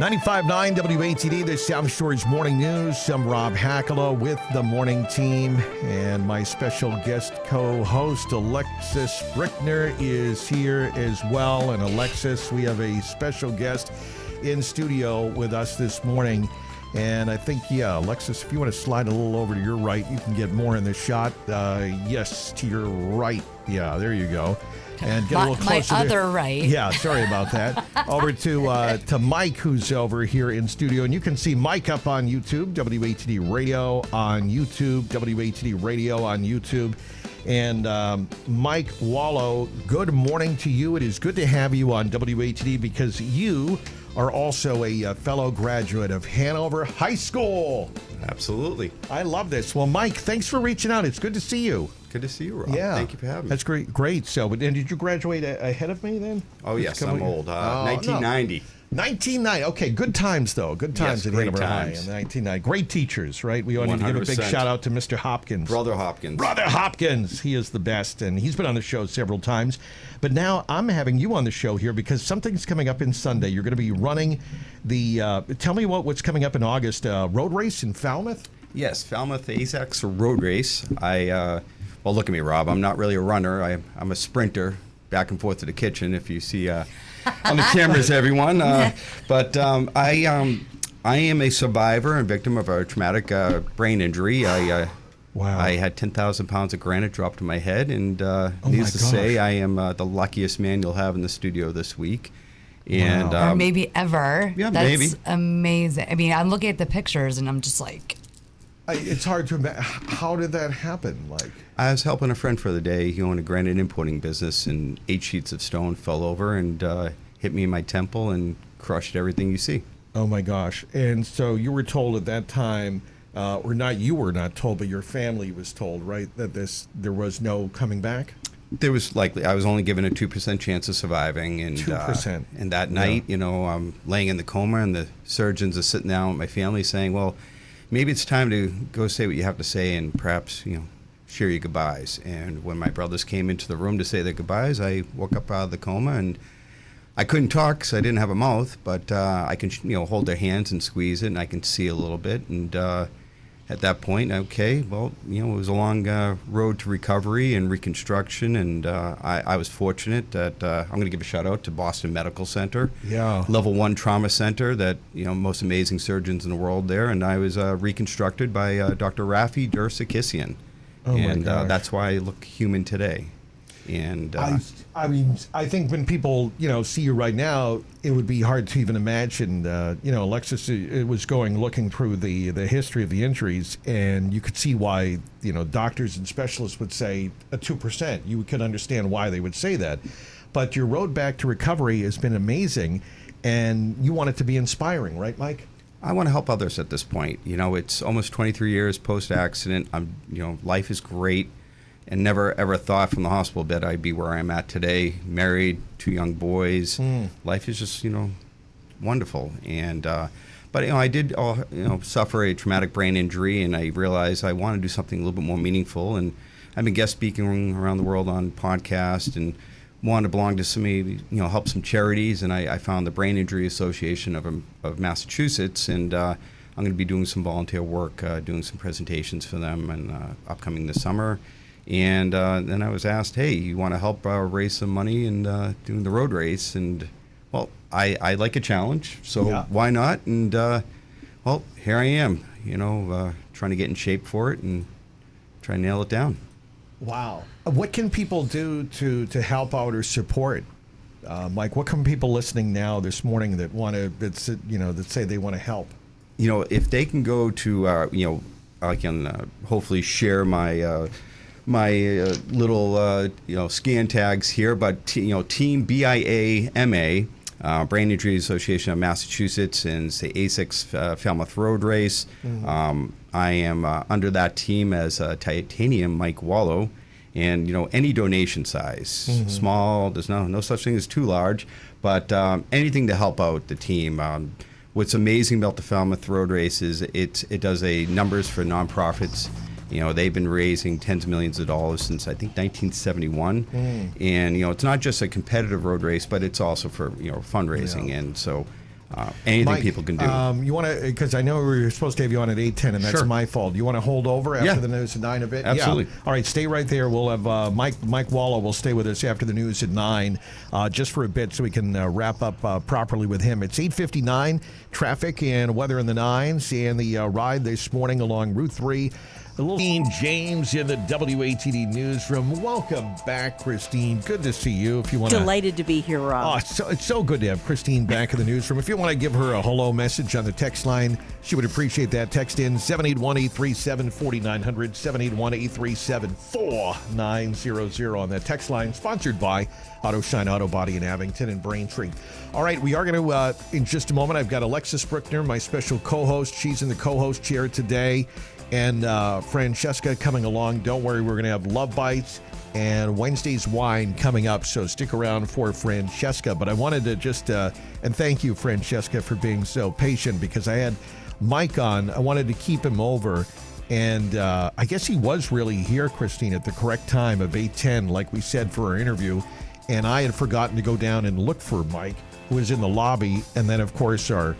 95.9 WATD, the South Shore's Morning News. I'm Rob Hackala with the morning team, and my special guest co-host, Alexis Brickner, is here as well. And Alexis, we have a special guest in studio with us this morning. And I think, Alexis, if you want to slide a little over to your right, you can get more in the shot. Yes, to your right. Yeah, there you go. And get a little closer. My other right. Yeah, sorry about that. Over to Mike, who's over here in studio. And you can see Mike up on YouTube, WATD Radio on YouTube, WATD Radio on YouTube. And Mike Wolo, good morning to you. It is good to have you on WATD because you are also a fellow graduate of Hanover High School. Absolutely. I love this. Well, Mike, thanks for reaching out. It's good to see you. Good to see you, Rob. Yeah. Thank you for having me. That's great. Great. So, and did you graduate ahead of me then? Oh, yes. I'm old. 1990. No. 1990. Okay, good times, though. Good times at Hanover High in 1990. Great teachers, right? We want to give a big shout out to Mr. Hopkins. Brother Hopkins. Brother Hopkins. He is the best, and he's been on the show several times. But now I'm having you on the show here because something's coming up in Sunday. You're going to be running the, tell me what's coming up in August, road race in Falmouth? Yes, Falmouth ASICS Road Race. Well, look at me, Rob. I'm not really a runner. I'm a sprinter, back and forth to the kitchen, if you see on the cameras, everyone. But I am a survivor and victim of a traumatic brain injury. Wow. I had 10,000 pounds of granite dropped to my head, and needless to say, I am the luckiest man you'll have in the studio this week. And or maybe ever. Yeah, That's maybe. amazing. I mean, I'm looking at the pictures, and I'm just like... It's hard to imagine. How did that happen? Like, I was helping a friend for the day. He owned a granite importing business, and 8 sheets of stone fell over and hit me in my temple and crushed everything you see. oh my gosh. And so you were told at that time, or not, you were not told, but your family was told, right, that there was no coming back? There was likely, I was only given a 2% chance of surviving. And 2%. And that night, I'm laying in the coma, and the surgeons are sitting down with my family saying, well, maybe it's time to go say what you have to say and perhaps, share your goodbyes. And when my brothers came into the room to say their goodbyes, I woke up out of the coma, and I couldn't talk because I didn't have a mouth, but I can, hold their hands and squeeze it, and I can see a little bit. And at that point, okay, well, it was a long road to recovery and reconstruction, and I was fortunate that I'm going to give a shout out to Boston Medical Center, Level 1 Trauma Center, that most amazing surgeons in the world there, and I was reconstructed by Dr. Rafi Dursakissian, and that's why I look human today. And I mean, I think when people see you right now, it would be hard to even imagine. Alexis, it was looking through the history of the injuries, and you could see why doctors and specialists would say a 2%. You could understand why they would say that, but your road back to recovery has been amazing, and you want it to be inspiring, right, Mike? I want to help others at this point. It's almost 23 years post-accident. Life is great. And never, ever thought from the hospital bed I'd be where I'm at today, married, 2 young boys. Life is just, wonderful. And, but, I did, suffer a traumatic brain injury, and I realized I want to do something a little bit more meaningful. And I've been guest speaking around the world on podcasts and wanted to belong to some, help some charities. And I found the Brain Injury Association of Massachusetts, and I'm going to be doing some volunteer work, doing some presentations for them and upcoming this summer. And then I was asked, hey, you want to help raise some money and doing the road race? And, well, I like a challenge, so why not? And, well, here I am, trying to get in shape for it and try to nail it down. Wow. What can people do to help out or support? Mike, what can people listening now this morning that say they want to help? If they can go to, I can hopefully share my little scan tags here, but Team BIA-MA, Brain Injury Association of Massachusetts, and the ASICS Falmouth Road Race. I am under that team as Titanium Mike Wolo, and any donation size, small. There's no such thing as too large, but anything to help out the team. What's amazing about the Falmouth Road Race is it does numbers for nonprofits. They've been raising tens of millions of dollars since, I think, 1971. And, it's not just a competitive road race, but it's also for, fundraising. And so Anything Mike, people can do. You want to, because I know we were supposed to have you on at 8:10, and that's Sure. my fault. You want to hold over after Yeah. the news at 9 a bit? Absolutely. Yeah. All right, stay right there. We'll have Mike Wolo will stay with us after the news at 9, just for a bit so we can wrap up properly with him. It's 8:59, traffic and weather in the 9s, and the ride this morning along Route 3. A little James in the WATD newsroom. Welcome back, Christine. Good to see you. If you want Delighted to be here, Rob. Oh, it's so good to have Christine back in the newsroom. If you want to give her a hello message on the text line, she would appreciate that. Text in 781-837-4900, 781-837-4900 on that text line. Sponsored by Auto Shine Auto Body in Abington and Braintree. All right, we are going to, in just a moment, I've got Alexis Brickner, my special co-host. She's in the co-host chair today. And Francesca coming along. Don't worry, we're going to have Love Bites and Wednesday's Wine coming up, so stick around for Francesca. But I wanted to just, and thank you, Francesca, for being so patient, because I had Mike on. I wanted to keep him over, and I guess he was really here, Christine, at the correct time of 8:10, like we said for our interview, and I had forgotten to go down and look for Mike, who was in the lobby, and then, of course, our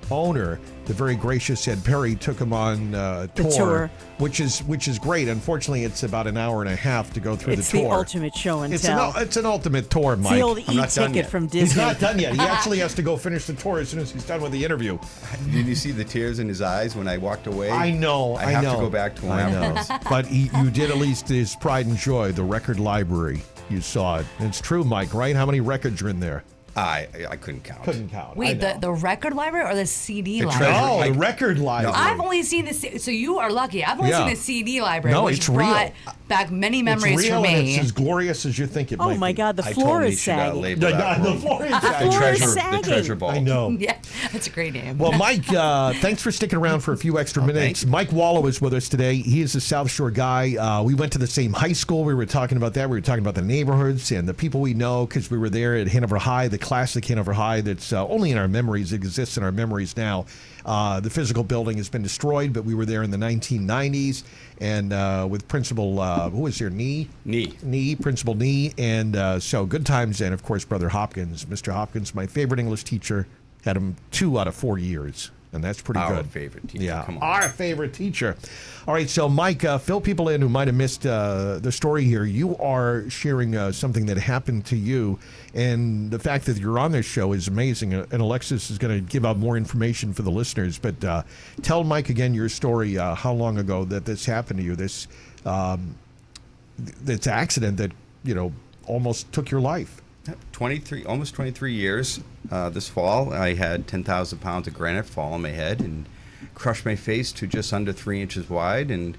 owner, the very gracious Ed Perry, took him on tour, which is great. Unfortunately, it's about an hour and a half to go through the tour. It's the ultimate show and tell. It's an ultimate tour, Mike. It's the old I'm not done e-ticket yet. from Disney. He's not done yet. He actually has to go finish the tour as soon as he's done with the interview. Did you see the tears in his eyes when I walked away? I know. I have to go back to him afterwards. But you did at least his pride and joy, the record library. You saw it. It's true, Mike, right? How many records are in there? I couldn't count. Couldn't count. Wait, the record library or the CD The library? treasure- No, like- the record library. I've only seen so you are lucky. I've only Yeah. seen the CD library, No, which it's real. brought back many memories it's real for and me. it's as glorious as you think it might Oh my be. God, the I floor totally is should sagging. label that The room. floor is The sagging. floor is The sagging. treasure vault. I know. Yeah, that's a great name. Well, Mike, thanks for sticking around for a few extra minutes. thank you. Mike Wolo is with us today. He is a South Shore guy. We went to the same high school. We were talking about that. We were talking about the neighborhoods and the people we know, because we were there at Hanover High, the classic Hanover High that's only in our memories. It exists in our memories now. The physical building has been destroyed, but we were there in the 1990s, and with Principal, who was there, Principal Nee, and so good times. And of course, Brother Hopkins, Mr. Hopkins, my favorite English teacher, had him 2 out of 4 years, and that's pretty Our good. favorite teacher. Yeah, Come on. our favorite teacher. All right, so Mike, fill people in who might have missed the story here. You are sharing something that happened to you, and the fact that you're on this show is amazing. And Alexis is going to give out more information for the listeners. But tell Mike again your story. How long ago that this happened to you? This accident that almost took your life. 23, almost 23 years. This fall, I had 10,000 pounds of granite fall on my head and crushed my face to just under 3 inches wide, and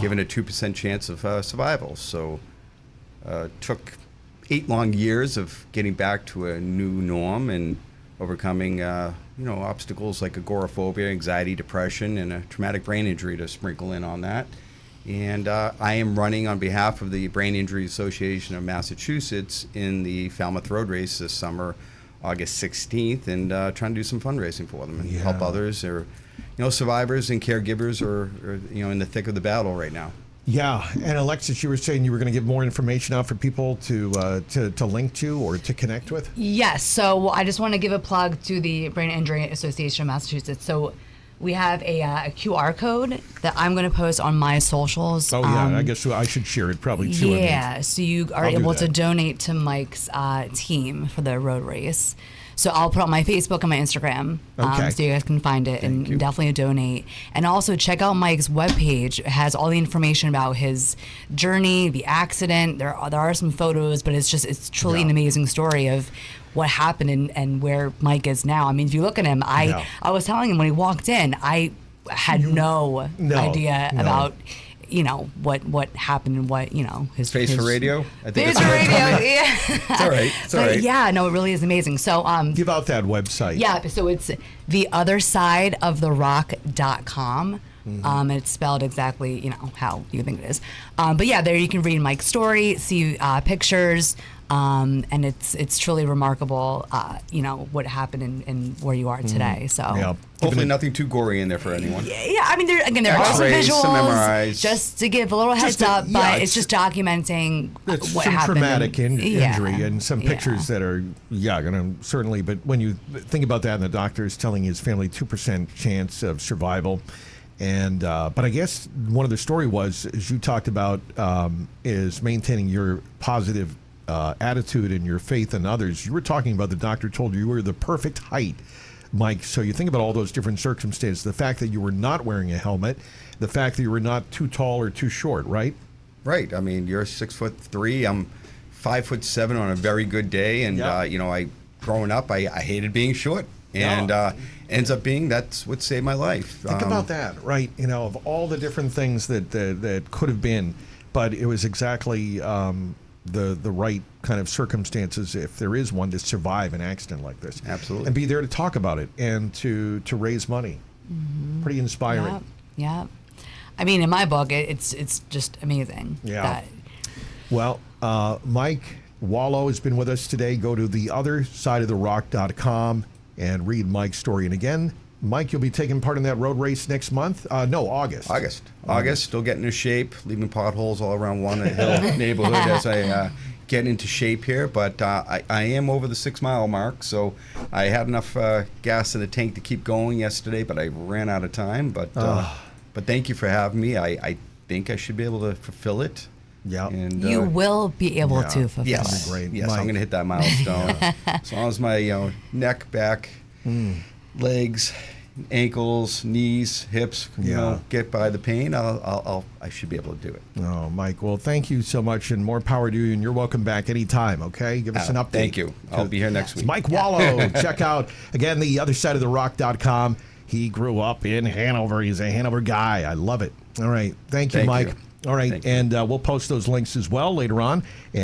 given a 2% chance of survival. So, took 8 long years of getting back to a new norm and overcoming, obstacles like agoraphobia, anxiety, depression, and a traumatic brain injury to sprinkle in on that. And I am running on behalf of the Brain Injury Association of Massachusetts in the Falmouth Road Race this summer, August 16th, and trying to do some fundraising for them and help others, or survivors and caregivers, or in the thick of the battle right now. Yeah, and Alexis, you were saying you were going to give more information out for people to link to or to connect with. Yes. So I just want to give a plug to the Brain Injury Association of Massachusetts. So we have a QR code that I'm going to post on my socials. Oh, yeah. I guess I should share it probably too. Yeah. So you are I'll do able to that. donate to Mike's team for the road race. So I'll put on my Facebook and my Instagram, Okay. so you guys can find it and you. definitely donate. And also check out Mike's webpage. It has all the information about his journey, the accident. There are some photos, but it's truly an amazing story of what happened and where Mike is now. I mean, if you look at him, I was telling him when he walked in, I had no idea about what happened and what his Face for radio? I think Face it's for radio, yeah. It's all right. It's all But right. yeah, no, it really is amazing. So Give out that website. yeah, so it's theothersideoftherock.com. And it's spelled exactly, how you think it is. But yeah, there you can read Mike's story, see pictures, And it's truly remarkable, what happened and where you are today. So hopefully nothing too gory in there for anyone. Yeah, I mean, there are some X-rays, visuals, some MRIs. just to give a little heads up, but it's just documenting it's what some happened. Traumatic injury and some pictures that are, going to certainly, but when you think about that and the doctor is telling his family 2% chance of survival. And but I guess one of the story was, as you talked about, is maintaining your positive attitude and your faith in others. You were talking about the doctor told you were the perfect height, Mike. So you think about all those different circumstances, the fact that you were not wearing a helmet, the fact that you were not too tall or too short, right? Right. I mean, you're 6'3". I'm 5'7" on a very good day. And, growing up, I hated being short. And ends up being that's what saved my life. Think about that, right? Of all the different things that could have been, but it was exactly the right kind of circumstances, if there is one, to survive an accident like this. Absolutely. And be there to talk about it and to raise money. Mm-hmm. Pretty inspiring. Yeah. I mean, in my book, it's just amazing. Yeah. Well, Mike Wolo has been with us today. Go to theothersideoftherock.com and read Mike's story. And again, Mike, you'll be taking part in that road race next month? No, August. August, still getting into shape, leaving potholes all around Walnut Hill neighborhood as I get into shape here. But I am over the 6 mile mark, so I had enough gas in the tank to keep going yesterday, but I ran out of time. But thank you for having me. I think I should be able to fulfill it. Yeah, and you will be able to fulfill it. Great. Yes, Mike. I'm going to hit that milestone. As long as my neck, back, legs, ankles, knees, hips, get by the pain, I should be able to do it. Oh, Mike. Well, thank you so much, and more power to you. And you're welcome back anytime. Okay, give us an update. Thank you. I'll be here next week. It's Mike Wolo. Check out again theothersideoftherock.com. He grew up in Hanover. He's a Hanover guy. I love it. All right, thank you, Mike. All right, and we'll post those links as well later on.